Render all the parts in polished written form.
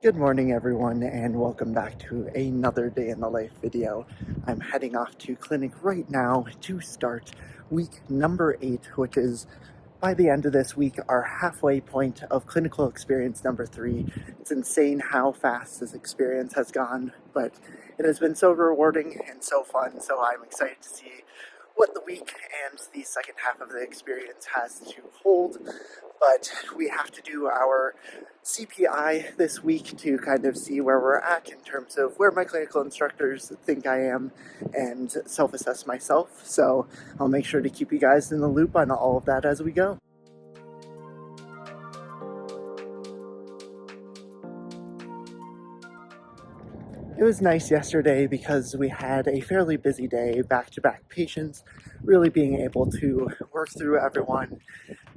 Good morning, everyone, and welcome back to another day in the life video. I'm heading off to clinic right now to start week number 8, which is, by the end of this week, our halfway point of clinical experience number 3. It's insane how fast this experience has gone, but it has been so rewarding and so fun, so I'm excited to see what the week and the second half of the experience has to hold. But we have to do our CPI this week to kind of see where we're at in terms of where my clinical instructors think I am and self-assess myself. So I'll make sure to keep you guys in the loop on all of that as we go. It was nice yesterday because we had a fairly busy day, back-to-back patients, really being able to work through everyone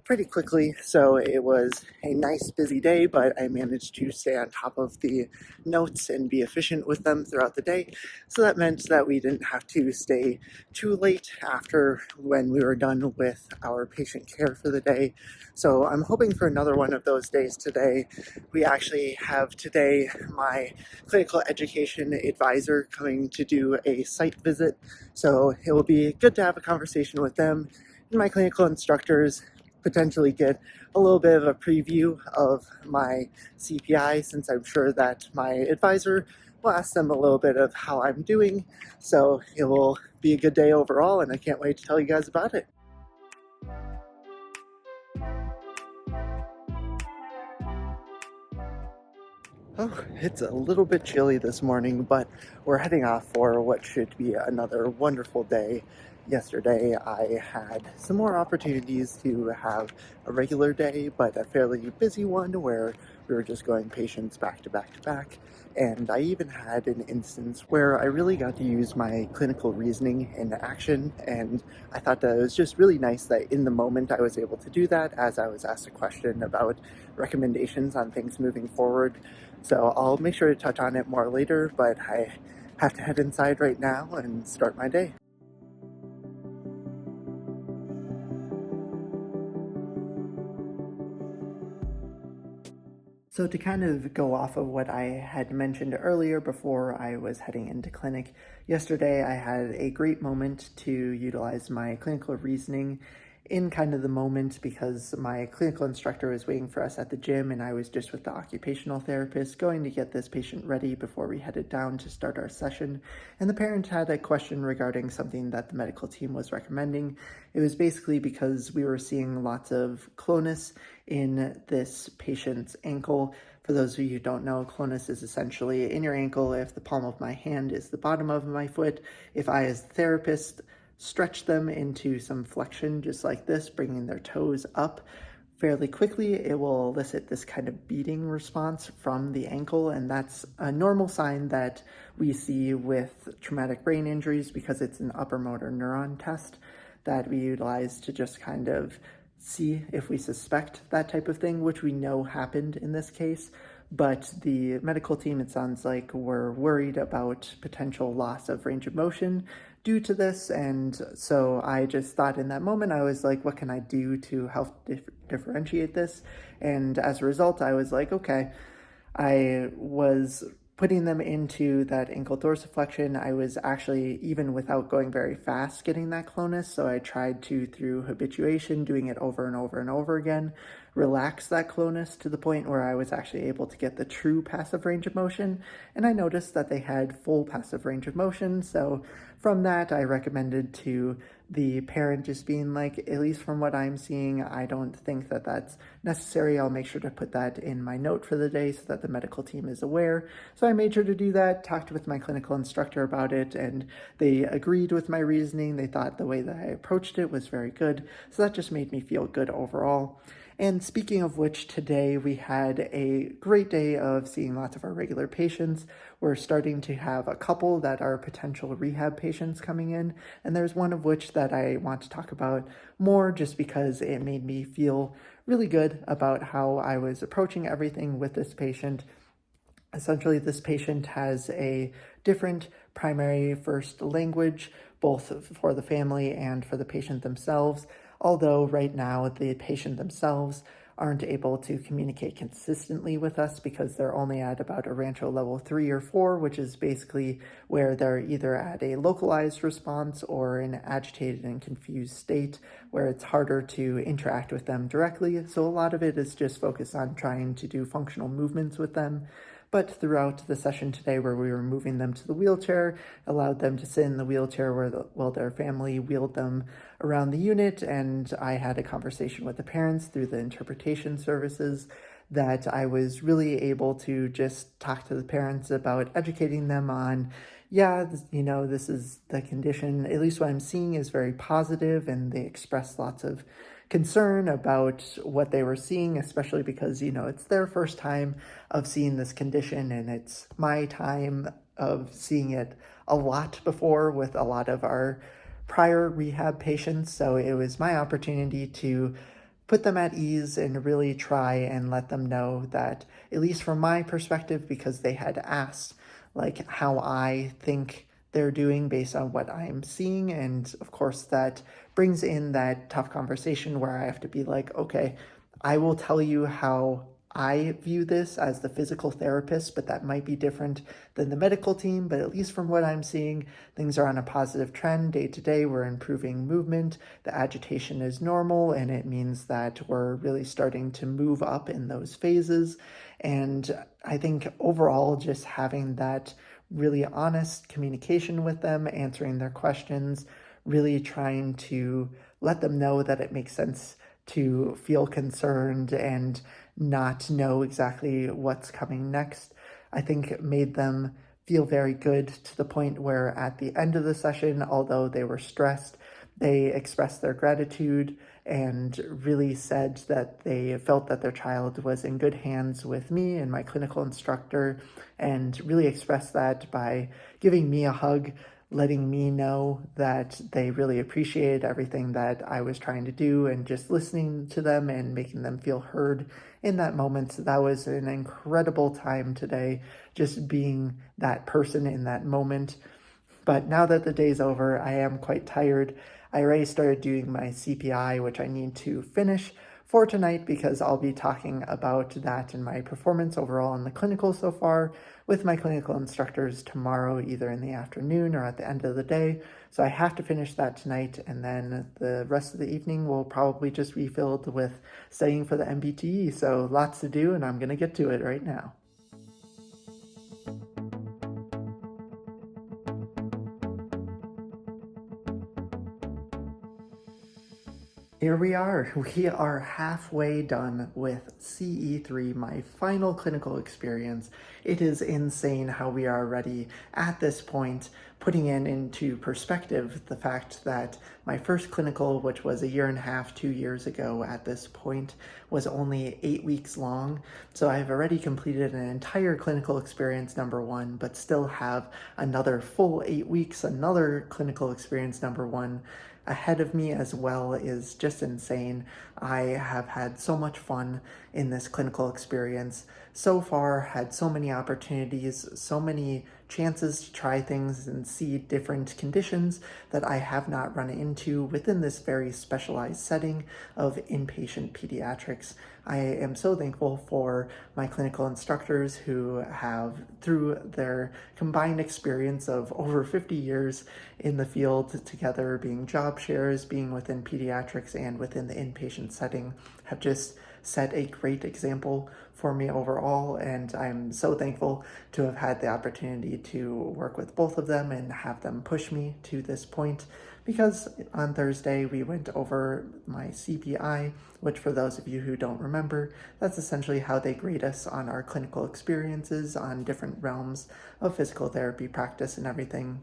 pretty quickly, so it was a nice busy day, but I managed to stay on top of the notes and be efficient with them throughout the day, so that meant that we didn't have to stay too late after when we were done with our patient care for the day. So I'm hoping for another one of those days today. We actually have today my clinical education advisor coming to do a site visit, so it will be good to have a conversation with them and my clinical instructors, potentially get a little bit of a preview of my CPI, since I'm sure that my advisor will ask them a little bit of how I'm doing. So it will be a good day overall, and I can't wait to tell you guys about it. Oh, it's a little bit chilly this morning, but we're heading off for what should be another wonderful day. Yesterday, I had some more opportunities to have a regular day, but a fairly busy one where we were just going patients back to back to back. And I even had an instance where I really got to use my clinical reasoning in action, and I thought that it was just really nice that in the moment I was able to do that as I was asked a question about recommendations on things moving forward. So I'll make sure to touch on it more later, but I have to head inside right now and start my day. So to kind of go off of what I had mentioned earlier before I was heading into clinic, yesterday I had a great moment to utilize my clinical reasoning in kind of the moment, because my clinical instructor was waiting for us at the gym and I was just with the occupational therapist going to get this patient ready before we headed down to start our session. And the parent had a question regarding something that the medical team was recommending. It was basically because we were seeing lots of clonus in this patient's ankle. For those of you who don't know, clonus is essentially in your ankle if the palm of my hand is the bottom of my foot. If I, as the therapist, stretch them into some flexion just like this, bringing their toes up fairly quickly, it will elicit this kind of beating response from the ankle, and that's a normal sign that we see with traumatic brain injuries because it's an upper motor neuron test that we utilize to just kind of see if we suspect that type of thing, which we know happened in this case. But the medical team, it sounds like, were worried about potential loss of range of motion due to this. And so I just thought in that moment, I was like, what can I do to help differentiate this? And as a result, I was like, okay, I was putting them into that ankle dorsiflexion. I was actually, even without going very fast, getting that clonus. So I tried to, through habituation, doing it over and over and over again, relax that clonus to the point where I was actually able to get the true passive range of motion. And I noticed that they had full passive range of motion. So from that, I recommended to the parent just being like, at least from what I'm seeing, I don't think that that's necessary. I'll make sure to put that in my note for the day so that the medical team is aware. So I made sure to do that, talked with my clinical instructor about it, and they agreed with my reasoning. They thought the way that I approached it was very good. So that just made me feel good overall. And speaking of which, today we had a great day of seeing lots of our regular patients. We're starting to have a couple that are potential rehab patients coming in, and there's one of which that I want to talk about more just because it made me feel really good about how I was approaching everything with this patient. Essentially, this patient has a different primary first language, both for the family and for the patient themselves, although right now the patient themselves aren't able to communicate consistently with us because they're only at about a Rancho level 3 or 4, which is basically where they're either at a localized response or an agitated and confused state where it's harder to interact with them directly. So a lot of it is just focused on trying to do functional movements with them. But throughout the session today, where we were moving them to the wheelchair, allowed them to sit in the wheelchair while their family wheeled them around the unit, and I had a conversation with the parents through the interpretation services, that I was really able to just talk to the parents about educating them on, yeah, this is the condition. At least what I'm seeing is very positive, and they expressed lots of concern about what they were seeing, especially because, it's their first time of seeing this condition, and it's my time of seeing it a lot before with a lot of our prior rehab patients. So it was my opportunity to put them at ease and really try and let them know that, at least from my perspective, because they had asked, like, how I think they're doing based on what I'm seeing. And of course, that brings in that tough conversation where I have to be like, okay, I will tell you how I view this as the physical therapist, but that might be different than the medical team. But at least from what I'm seeing, things are on a positive trend. Day to day, we're improving movement. The agitation is normal, and it means that we're really starting to move up in those phases. And I think overall, just having that really honest communication with them, answering their questions, really trying to let them know that it makes sense to feel concerned and not know exactly what's coming next, I think made them feel very good, to the point where at the end of the session, although they were stressed, they expressed their gratitude and really said that they felt that their child was in good hands with me and my clinical instructor, and really expressed that by giving me a hug, letting me know that they really appreciated everything that I was trying to do, and just listening to them and making them feel heard in that moment. So that was an incredible time today, just being that person in that moment. But now that the day's over, I am quite tired. I already started doing my CPI, which I need to finish for tonight, because I'll be talking about that and my performance overall in the clinical so far with my clinical instructors tomorrow, either in the afternoon or at the end of the day. So I have to finish that tonight, and then the rest of the evening will probably just be filled with studying for the NPTE. So lots to do, and I'm going to get to it right now. Here we are. We are halfway done with CE3, my final clinical experience. It is insane how we are already at this point, putting into perspective the fact that my first clinical, which was a year and a half, 2 years ago at this point, was only 8 weeks long. So I've already completed an entire clinical experience number 1, but still have another full 8 weeks, another clinical experience number 1 ahead of me as well. Is just insane. I have had so much fun in this clinical experience so far, had so many opportunities, so many chances to try things and see different conditions that I have not run into within this very specialized setting of inpatient pediatrics. I am so thankful for my clinical instructors who have, through their combined experience of over 50 years in the field together, being job shares, being within pediatrics and within the inpatient setting, have just set a great example for me overall, and I'm so thankful to have had the opportunity to work with both of them and have them push me to this point, because on Thursday we went over my CPI, which, for those of you who don't remember, that's essentially how they grade us on our clinical experiences on different realms of physical therapy practice and everything.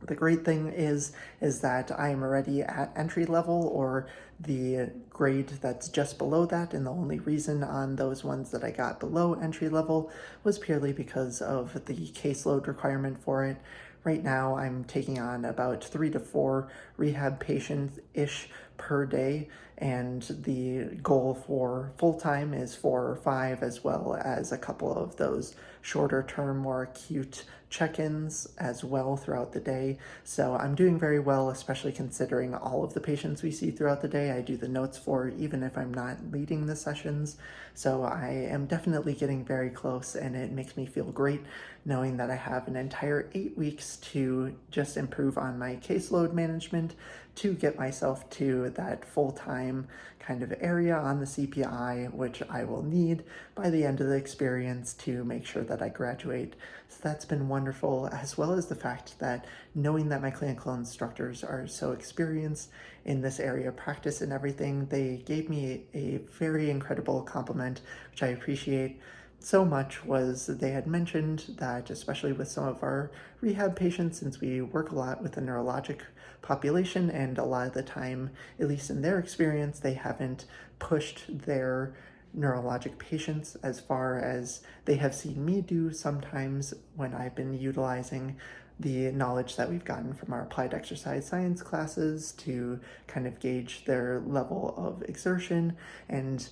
The great thing is that I am already at entry level, or the grade that's just below that, and the only reason on those ones that I got below entry level was purely because of the caseload requirement for it. Right now, I'm taking on about 3 to 4 rehab patients-ish per day, and the goal for full-time is 4 or 5, as well as a couple of those shorter term, more acute check-ins as well throughout the day. So I'm doing very well, especially considering all of the patients we see throughout the day. I do the notes for even if I'm not leading the sessions. So I am definitely getting very close, and it makes me feel great knowing that I have an entire 8 weeks to just improve on my caseload management, to get myself to that full-time kind of area on the CPI, which I will need by the end of the experience to make sure that I graduate. So that's been wonderful, as well as the fact that knowing that my clinical instructors are so experienced in this area of practice and everything, they gave me a very incredible compliment, which I appreciate so much. Was they had mentioned that, especially with some of our rehab patients, since we work a lot with the neurologic population, and a lot of the time, at least in their experience, they haven't pushed their neurologic patients as far as they have seen me do sometimes when I've been utilizing the knowledge that we've gotten from our applied exercise science classes to kind of gauge their level of exertion, and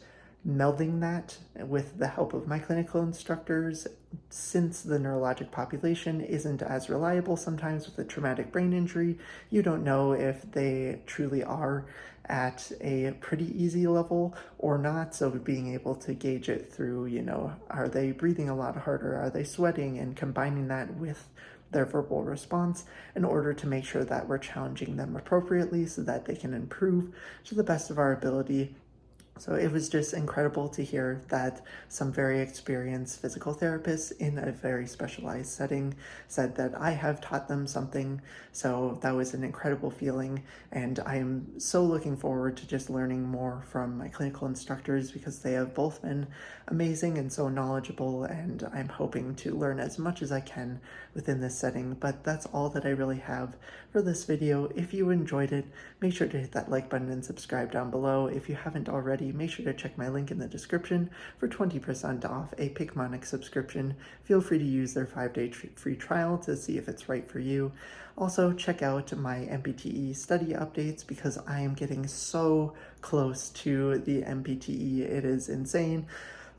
melding that with the help of my clinical instructors. Since the neurologic population isn't as reliable sometimes with a traumatic brain injury, you don't know if they truly are at a pretty easy level or not. So being able to gauge it through, are they breathing a lot harder? Are they sweating? And combining that with their verbal response in order to make sure that we're challenging them appropriately so that they can improve to the best of our ability. So it was just incredible to hear that some very experienced physical therapists in a very specialized setting said that I have taught them something. So that was an incredible feeling, and I am so looking forward to just learning more from my clinical instructors, because they have both been amazing and so knowledgeable, and I'm hoping to learn as much as I can within this setting. But that's all that I really have for this video. If you enjoyed it, make sure to hit that like button and subscribe down below. If you haven't already, make sure to check my link in the description for 20% off a Picmonic subscription. Feel free to use their 5-day free trial to see if it's right for you. Also, check out my NPTE study updates, because I am getting so close to the NPTE. It is insane.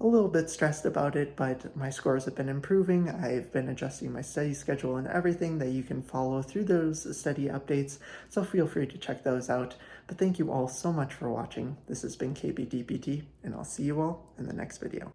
A little bit stressed about it, but my scores have been improving. I've been adjusting my study schedule and everything that you can follow through those study updates, so feel free to check those out. But thank you all so much for watching. This has been KBDPT, and I'll see you all in the next video.